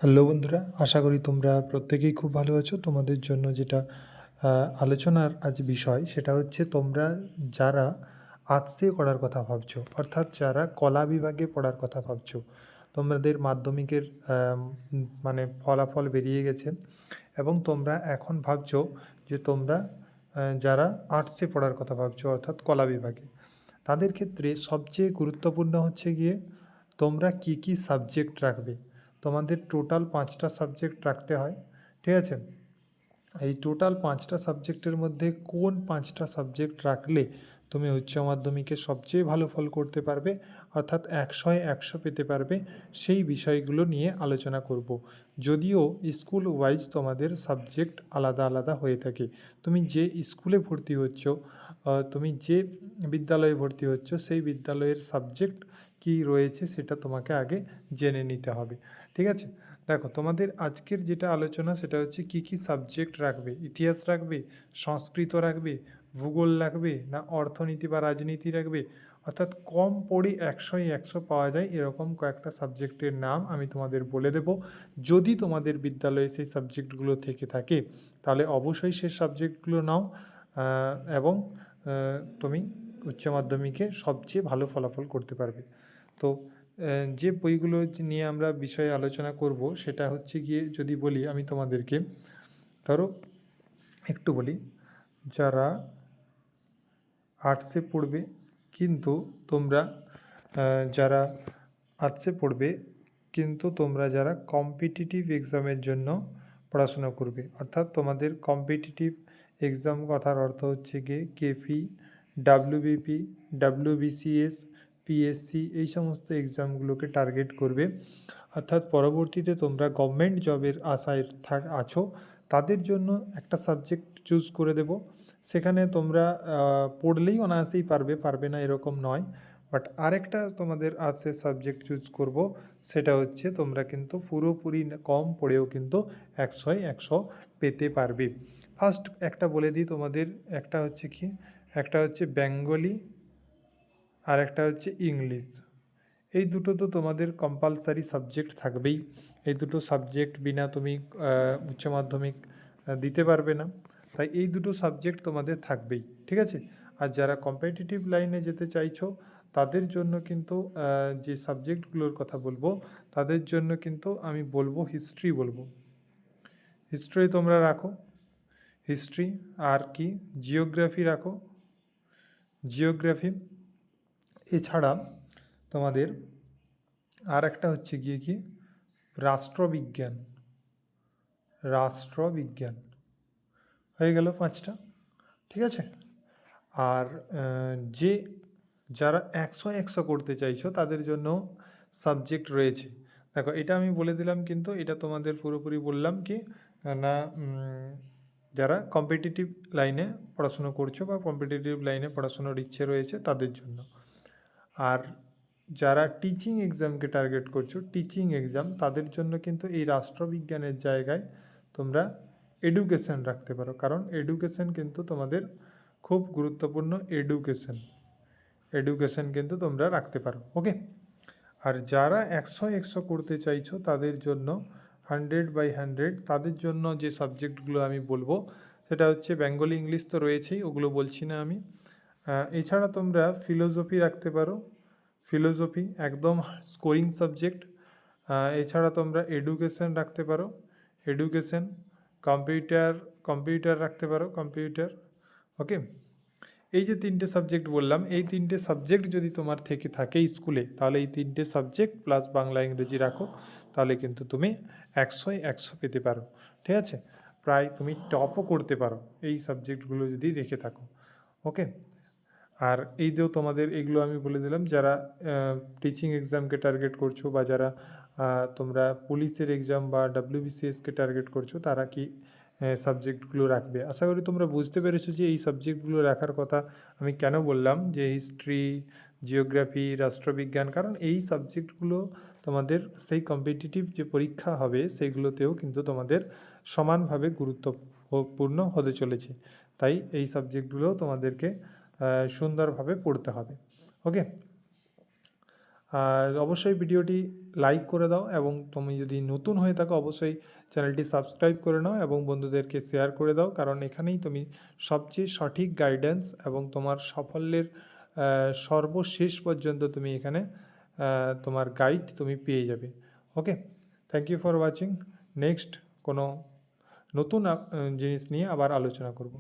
Hello বন্ধুরা, আশা করি তোমরা প্রত্যেকেই খুব ভালো আছো। তোমাদের জন্য যেটা আলোচনার আজ বিষয় সেটা হচ্ছে তোমরা যারা আর্টসে করার কথা ভাবছো, অর্থাৎ যারা কলা বিভাগে পড়ার কথা ভাবছো। তোমাদের মাধ্যমিকের মানে ফলাফল বেরিয়ে গেছে এবং তোমরা এখন ভাবছো যে তোমরা যারা আর্টসে পড়ার কথা ভাবছো অর্থাৎ কলা বিভাগে, তাদের ক্ষেত্রে সবচেয়ে গুরুত্বপূর্ণ হচ্ছে গিয়ে তোমরা কী কী সাবজেক্ট রাখবে। তোমাদের টোটাল 5টা সাবজেক্ট রাখতে হয়, ঠিক আছে? এই টোটাল 5টা সাবজেক্টের মধ্যে কোন 5টা সাবজেক্ট রাখলে তুমি উচ্চ মাধ্যমিকে সবচেয়ে ভালো ফল করতে পারবে, অর্থাৎ 100-এ 100 পেতে পারবে, সেই বিষয়গুলো নিয়ে আলোচনা করব। যদিও স্কুল ওয়াইজ তোমাদের সাবজেক্ট আলাদা আলাদা হয়ে থাকে। তুমি যে স্কুলে ভর্তি হচ্ছ, তুমি যে বিদ্যালয়ে ভর্তি হচ্ছ, সেই বিদ্যালয়ের সাবজেক্ট কী রয়েছে সেটা তোমাকে আগে জেনে নিতে হবে, ঠিক আছে? দেখো, তোমাদের আজকের যেটা আলোচনা সেটা হচ্ছে কী কী সাবজেক্ট রাখবে। ইতিহাস রাখবে, সংস্কৃত রাখবে, ভূগোল রাখবে, না অর্থনীতি বা রাজনীতি রাখবে। অর্থাৎ কম পড়ে 100-এ 100 পাওয়া যায় এরকম কয়েকটা সাবজেক্টের নাম আমি তোমাদের বলে দেব। যদি তোমাদের বিদ্যালয়ে সেই সাবজেক্টগুলো থেকে থাকে তাহলে অবশ্যই সেই সাবজেক্টগুলো নাও, এবং তুমি উচ্চ মাধ্যমিকে সবচেয়ে ভালো ফলাফল করতে পারবে। তো যে বইগুলো নিয়ে আমরা বিষয়ে আলোচনা করব সেটা হচ্ছে গিয়ে, যদি বলি আমি তোমাদেরকে, ধরো একটু বলি, যারা আর্টসে পড়বে কিন্তু তোমরা যারা আর্টসে পড়বে কিন্তু তোমরা যারা কম্পিটিটিভ এক্সামের জন্য পড়াশোনা করবে, অর্থাৎ তোমাদের কম্পিটিটিভ এক্সাম কথার অর্থ হচ্ছে গিয়ে কেপি, ডাব্লিউবিপি, ডাব্লিউবিসিএস, পিএসসি, এই সমস্ত এক্সামগুলোকে টার্গেট করবে। অর্থাৎ পরবর্তীতে তোমরা গভর্নমেন্ট জবের আশায় আছো, তাদের জন্য একটা সাবজেক্ট চুজ করে দেব। সেখানে তোমরা পড়লেই অনায়াসেই পারবে না এরকম নয়। বাট আরেকটা তোমাদের আর্টসের সাবজেক্ট চুজ করব, সেটা হচ্ছে তোমরা কিন্তু পুরোপুরি কম পড়েও কিন্তু 100-এ 100 পেতে পারবে। ফার্স্ট একটা বলে দিই তোমাদের, একটা হচ্ছে কি, একটা হচ্ছে বেঙ্গলি আর একটা হচ্ছে ইংলিশ। এই দুটো তো তোমাদের কম্পালসারি সাবজেক্ট থাকবেই। এই দুটো সাবজেক্ট বিনা তুমি উচ্চ মাধ্যমিক দিতে পারবে না। তাই এই দুটো সাবজেক্ট তোমাদের থাকবেই, ঠিক আছে? আর যারা কম্পিটিটিভ লাইনে যেতে চাইছো তাদের জন্য কিন্তু যে সাবজেক্টগুলোর কথা বলবো, তাদের জন্য কিন্তু আমি বলবো হিস্ট্রি বলবো। হিস্ট্রি তোমরা রাখো, হিস্ট্রি। আর কি, জিওগ্রাফি রাখো, জিওগ্রাফি। এছাড়া তোমাদের আর একটা হচ্ছে গিয়ে কি, রাষ্ট্রবিজ্ঞান। রাষ্ট্রবিজ্ঞান হয়ে গেল 5টা, ঠিক আছে? আর যে যারা 100-এ 100 করতে চাইছো তাদের জন্য সাবজেক্ট রয়েছে। দেখো, এটা আমি বলে দিলাম কিন্তু এটা তোমাদের পুরোপুরি বললাম কি না, যারা কম্পিটিটিভ লাইনে পড়াশুনো করছো বা কম্পিটিটিভ লাইনে পড়াশুনোর ইচ্ছে রয়েছে তাদের জন্য। আর যারা টিচিং এক্সামকে টার্গেট করছো, টিচিং এক্সাম, তাদের জন্য কিন্তু এই রাষ্ট্রবিজ্ঞানের জায়গায় তোমরা এডুকেশন রাখতে পারো, কারণ এডুকেশন কিন্তু তোমাদের খুব গুরুত্বপূর্ণ। এডুকেশন কিন্তু তোমরা রাখতে পারো, ওকে? আর যারা 100-এ 100 করতে চাইছো তাদের জন্য 100/100, তাদের জন্য যে সাবজেক্টগুলো আমি বলবো সেটা হচ্ছে বেঙ্গলি, ইংলিশ তো রয়েছেই, ওগুলো বলছি না আমি। এছাড়া তোমরা ফিলোসফি রাখতে পারো, ফিলোসফি একদম স্কোরিং সাবজেক্ট। এছাড়া তোমরা এডুকেশন রাখতে পারো, এডুকেশন। কম্পিউটার রাখতে পারো, কম্পিউটার, ওকে? এই যে 3টে সাবজেক্ট বললাম, এই 3টে সাবজেক্ট যদি তোমার থেকে থাকে স্কুলে, তাহলে এই 3টে সাবজেক্ট প্লাস বাংলা ইংরেজি রাখো, তাহলে কিন্তু তুমি 100-এ 100 পেতে পারো, ঠিক আছে? প্রায় তুমি টপও করতে পারো এই সাবজেক্টগুলো যদি রেখে থাকো, ওকে? আর এই যে তোমাদের এগুলো আমি বলে দিলাম, যারা টিচিং এক্সামকে টার্গেট করছো বা যারা তোমরা পুলিশের এক্সাম বা ডাব্লিউবিসিএসকে টার্গেট করছো, তারা কি সাবজেক্টগুলো রাখবে। আশা করি তোমরা বুঝতে পেরেছো যে এই সাবজেক্টগুলো রাখার কথা আমি কেন বললাম, যে হিস্ট্রি, জিওগ্রাফি, রাষ্ট্রবিজ্ঞান, কারণ এই সাবজেক্টগুলো তোমাদের সেই কম্পিটিটিভ যে পরীক্ষা হবে সেইগুলোতেও কিন্তু তোমাদের সমানভাবে গুরুত্বপূর্ণ হতে চলেছে। তাই এই সাবজেক্টগুলো তোমাদেরকে সুন্দরভাবে পড়তে হবে, ওকে? আর অবশ্যই ভিডিওটি লাইক করে দাও এবং তুমি যদি নতুন হয়ে থাকো অবশ্যই চ্যানেলটি সাবস্ক্রাইব করে নাও এবং বন্ধুদেরকে শেয়ার করে দাও, কারণ এখানেই তুমি সবচেয়ে সঠিক গাইডেন্স এবং তোমার সাফল্যের সর্বশেষ পর্যন্ত তুমি এখানে তোমার গাইড তুমি পেয়ে যাবে। Okay, thank you for watching. Next কোনো নতুন জিনিস নিয়ে আবার আলোচনা করব।